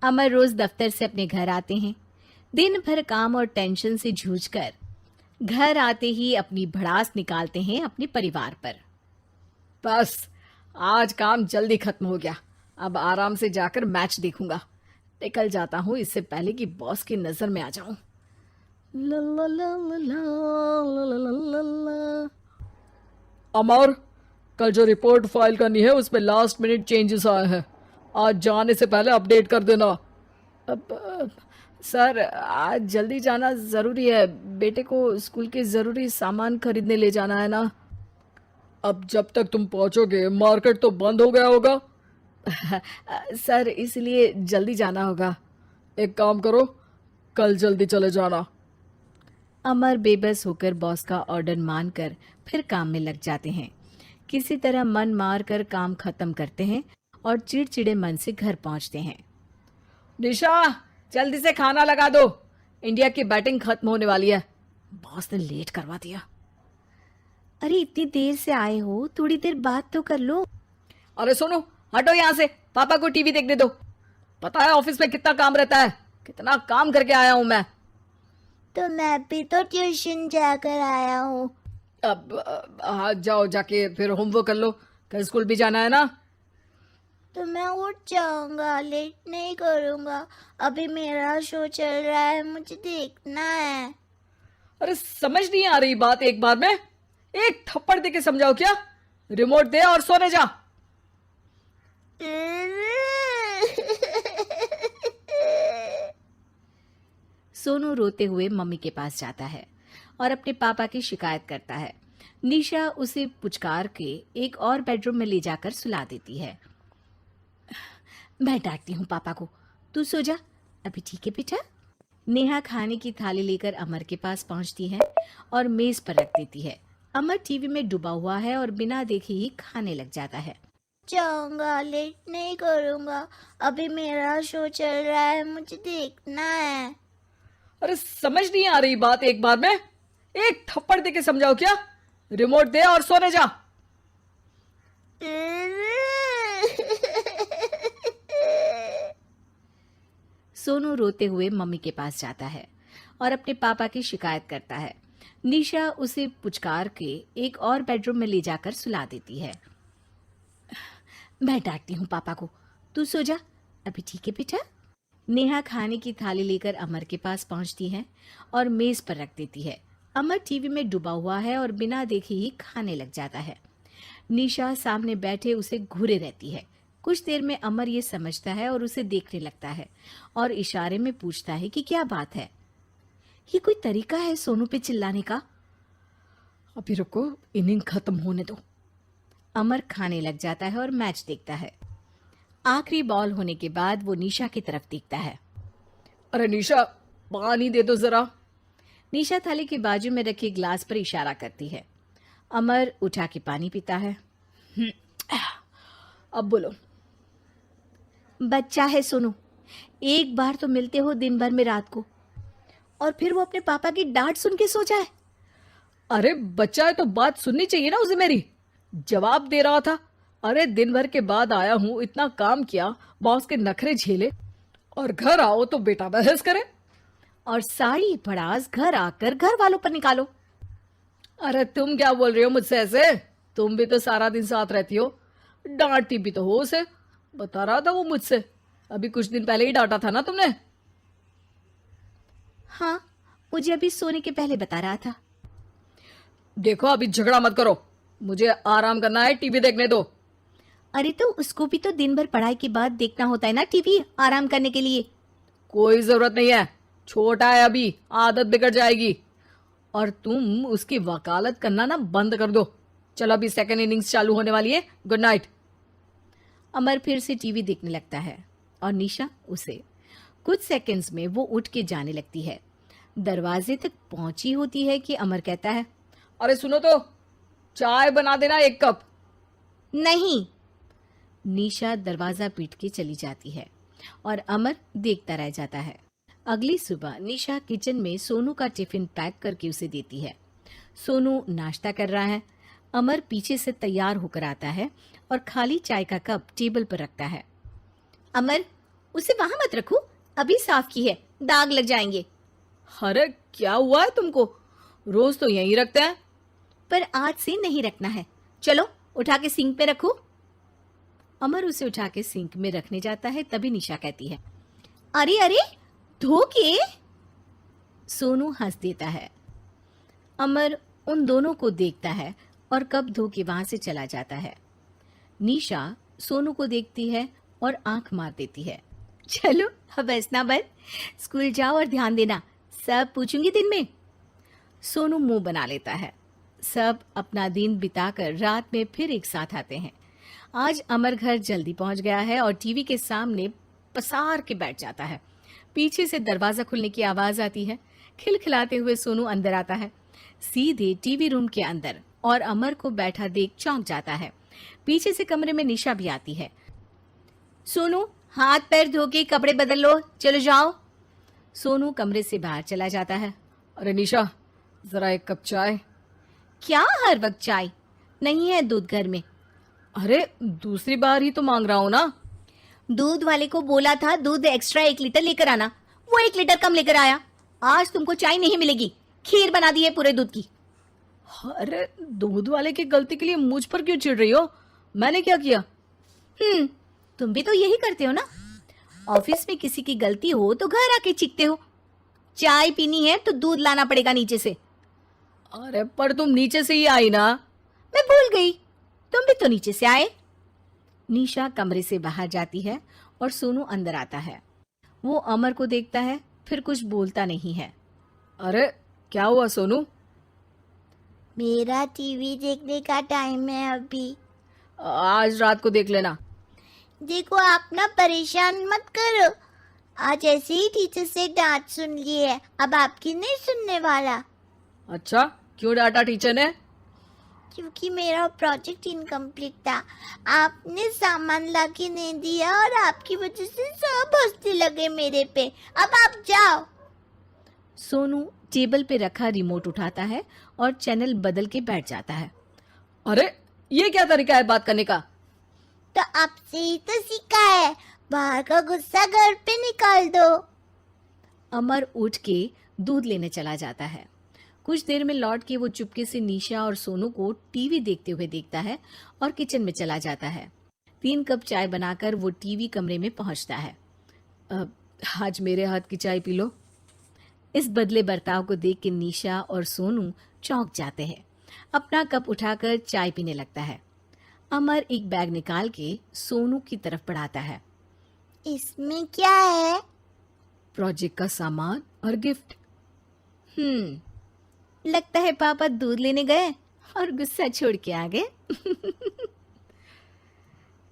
अमर रोज दफ्तर से अपने घर आते हैं। दिन भर काम और टेंशन से जूझकर घर आते ही अपनी भड़ास निकालते हैं अपने परिवार पर। बस आज काम जल्दी खत्म हो गया। अब आराम से जाकर मैच देखूंगा। निकल जाता हूँ इससे पहले कि बॉस की नजर में आ जाऊं। ला ला ला ला ला ला ला ला ला। अमर, कल जो रिपोर्ट फाइल करनी है उसमें लास्ट मिनट चेंजेस आए हैं। आज जाने से पहले अपडेट कर देना। सर, आज जल्दी जाना ज़रूरी है। बेटे को स्कूल के ज़रूरी सामान खरीदने ले जाना है ना। अब जब तक तुम पहुंचोगे मार्केट तो बंद हो गया होगा। सर, इसलिए जल्दी जाना होगा। एक काम करो, कल जल्दी चले जाना। अमर बेबस होकर बॉस का ऑर्डर मानकर फिर काम में लग जाते हैं। किसी तरह मन मार कर काम खत्म करते हैं और चिड़चिड़े मन से घर पहुंचते हैं। निशा, जल्दी से खाना लगा दो। इंडिया की बैटिंग खत्म होने वाली है। बॉस ने लेट करवा दिया। अरे इतनी देर से आए हो, थोड़ी देर बात तो कर लो। अरे सुनो, हटो यहाँ से। पापा को टीवी देखने दो। पता है ऑफिस में कितना काम रहता है। कितना काम करके आया हूँ मैं। तो मैं भी तो ट्यूशन जाकर आया हूँ। अब हाँ, जाओ जाके फिर होमवर्क कर लो। कल स्कूल भी जाना है ना। तो मैं उठ जाऊंगा, लेट नहीं करूंगा। अभी मेरा शो चल रहा है, मुझे देखना है। अरे समझ नहीं आ रही बात एक बार में। एक थप्पड़ दे के समझाओ क्या। रिमोट दे और सोने जा। सोनू रोते हुए मम्मी के पास जाता है और अपने पापा की शिकायत करता है। निशा उसे पुचकार के एक और बेडरूम में ले जाकर सुला देती है। मैं डांटती हूँ पापा को, तू सो जा। अभी ठीक है बेटा। नेहा खाने की थाली लेकर अमर के पास पहुंचती है और मेज पर रख देती है। अमर टीवी में डूबा हुआ है और बिना देखे ही खाने लग जाता है। जाऊंगा, लेट नहीं करूंगा। अभी मेरा शो चल रहा है, मुझे देखना है। अरे समझ नहीं आ रही बात एक बार में। एक थप्पड़ दे के समझाओ क्या। रिमोट दे और सोने जा। सोनू रोते हुए मम्मी के पास जाता है और अपने पापा की शिकायत करता है। निशा उसे पुचकार के एक और बेडरूम में ले जाकर सुला देती है। मैं डांटती हूँ पापा को, तू सो जा। अभी ठीक है बेटा। नेहा खाने की थाली लेकर अमर के पास पहुंचती है और मेज पर रख देती है। अमर टीवी में डूबा हुआ है और बिना देखे ही खाने लग जाता है। निशा सामने बैठे उसे घूरे रहती है। कुछ देर में अमर ये समझता है और उसे देखने लगता है और इशारे में पूछता है कि क्या बात है। ये कोई तरीका है सोनू पे चिल्लाने का? अभी रुको, इनिंग खत्म होने दो। अमर खाने लग जाता है और मैच देखता है। आखिरी बॉल होने के बाद वो निशा की तरफ देखता है। अरे निशा, पानी दे दो जरा। निशा थाली के बाजू में रखे ग्लास पर इशारा करती है। अमर उठा के पानी पीता है। अब बोलो। बच्चा है सोनू, एक बार तो मिलते हो दिन भर में रात को, और फिर वो अपने पापा की डांट सुन के सो जाए। अरे बच्चा है तो बात सुननी चाहिए ना उसे मेरी। जवाब दे रहा था। अरे दिन भर के बाद आया हूं, इतना काम किया, बॉस के नखरे झेले, और घर आओ तो बेटा बहस करे। और सारी भड़ास घर आकर घर वालों पर निकालो। अरे तुम क्या बोल रही हो मुझसे ऐसे। तुम भी तो सारा दिन साथ रहती हो। डांटती भी तो हो उसे। बता रहा था वो मुझसे। अभी कुछ दिन पहले ही डांटा था ना तुमने। हाँ, मुझे अभी सोने के पहले बता रहा था। देखो, अभी झगड़ा मत करो। मुझे आराम करना है, टीवी देखने दो। अरे तो उसको भी तो दिन भर पढ़ाई के बाद देखना होता है ना टीवी, आराम करने के लिए। कोई जरूरत नहीं है, छोटा है अभी, आदत बिगड़ जाएगी। और तुम उसकी वकालत करना ना बंद कर दो। चलो, अभी सेकंड इनिंग्स चालू होने वाली है। Good night. अमर फिर से टीवी देखने लगता है और निशा उसे। कुछ सेकंड्स में वो उठ के जाने लगती है। दरवाजे तक पहुंची होती है कि अमर कहता है, अरे सुनो तो, चाय बना देना 1 कप। नहीं। निशा दरवाजा पीट के चली जाती है और अमर देखता रह जाता है। अगली सुबह निशा किचन में सोनू का टिफिन पैक करके उसे देती है। सोनू नाश्ता कर रहा है। अमर पीछे से तैयार होकर आता है और खाली चाय का कप टेबल पर रखता है। अमर, उसे वहां मत रखो, अभी साफ की है, दाग लग जाएंगे। अरे क्या हुआ है तुमको? रोज तो यहीं रखते हैं। पर आज से नहीं रखना है, चलो उठा के सिंक पे रखो। अमर उसे उठा के सिंक में रखने जाता है, तभी निशा कहती है, अरे अरे, धो के। सोनू हंस देता है। अमर उन दोनों को देखता है और कप धो के वहां से चला जाता है। निशा सोनू को देखती है और आंख मार देती है। चलो अब हंसना बंद, स्कूल जाओ और ध्यान देना, सब पूछूंगी दिन में। सोनू मुंह बना लेता है। सब अपना दिन बिताकर रात में फिर एक साथ आते हैं। आज अमर घर जल्दी पहुंच गया है और टीवी के सामने पसार के बैठ जाता है। पीछे से दरवाजा खुलने की आवाज आती है। खिलखिलाते हुए सोनू अंदर आता है, सीधे टीवी रूम के अंदर, और अमर को बैठा देख चौंक जाता है। पीछे से कमरे में निशा भी आती है। सोनू, हाथ पैर धो के कपड़े बदल लो, चलो जाओ। सोनू कमरे से बाहर चला जाता है। अरे निशा, जरा एक कप चाय। क्या हर वक्त चाय? नहीं है दूध घर में। अरे दूसरी बार ही तो मांग रहा हूं ना। दूध वाले को बोला था दूध एक्स्ट्रा 1 लीटर लेकर आना, वो 1 लीटर कम लेकर आया। आज तुमको चाय नहीं मिलेगी, खीर बना दी है पूरे दूध की। अरे दूध वाले की गलती के लिए मुझ पर क्यों चिढ़ रही हो? मैंने क्या किया? तुम भी तो यही करते हो ना। ऑफिस में किसी की गलती हो तो घर आके चीखते हो। चाय पीनी है तो दूध लाना पड़ेगा नीचे से। अरे पर तुम नीचे से ही आई ना। मैं भूल गई, तुम भी तो नीचे से आए। निशा कमरे से बाहर जाती है और सोनू अंदर आता है। वो अमर को देखता है, फिर कुछ बोलता नहीं है। अरे क्या हुआ सोनू? मेरा टीवी देखने का टाइम है अभी। आज रात को देख लेना। देखो आप ना परेशान मत करो, आज ऐसे ही टीचर से डांट सुन ली है, अब आपकी नहीं सुनने वाला। अच्छा, क्यों डांटा टीचर ने? क्योंकि मेरा प्रोजेक्ट इनकम्प्लीट था, आपने सामान ला के नहीं दिया और आपकी वजह से सब हंसने लगे मेरे पे। अब आप जाओ। सोनू टेबल पे रखा रिमोट उठाता है और चैनल बदल के बैठ जाता है। अरे ये क्या तरीका है बात करने का? तो आपसे ही तो सीखा है, बाहर का गुस्सा घर पे निकाल दो। अमर उठ के दूध लेने चला जाता है। कुछ देर में लौट के वो चुपके से निशा और सोनू को टीवी देखते हुए देखता है और किचन में चला जाता है। 3 कप चाय बनाकर वो टीवी कमरे में पहुंचता है। आज मेरे हाथ की चाय पी लो। इस बदले बर्ताव को देख के निशा और सोनू चौंक जाते हैं। अपना कप उठाकर चाय पीने लगता है। अमर एक बैग निकाल के सोनू की तरफ बढ़ाता है। इसमें क्या है? प्रोजेक्ट का सामान और गिफ्ट। लगता है पापा दूध लेने गए और गुस्सा छोड़ के आ गए।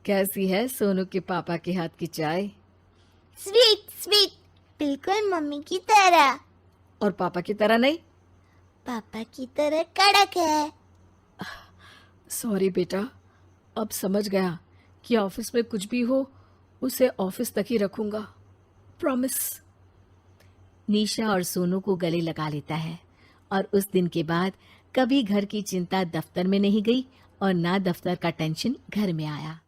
कैसी है सोनू के पापा के हाथ की चाय? स्वीट स्वीट, बिल्कुल मम्मी की तरह। और पापा की तरह नहीं? पापा की तरह कड़क है। सॉरी बेटा, अब समझ गया कि ऑफिस में कुछ भी हो उसे ऑफिस तक ही रखूंगा, प्रॉमिस। निशा और सोनू को गले लगा लेता है और उस दिन के बाद कभी घर की चिंता दफ्तर में नहीं गई और ना दफ्तर का टेंशन घर में आया।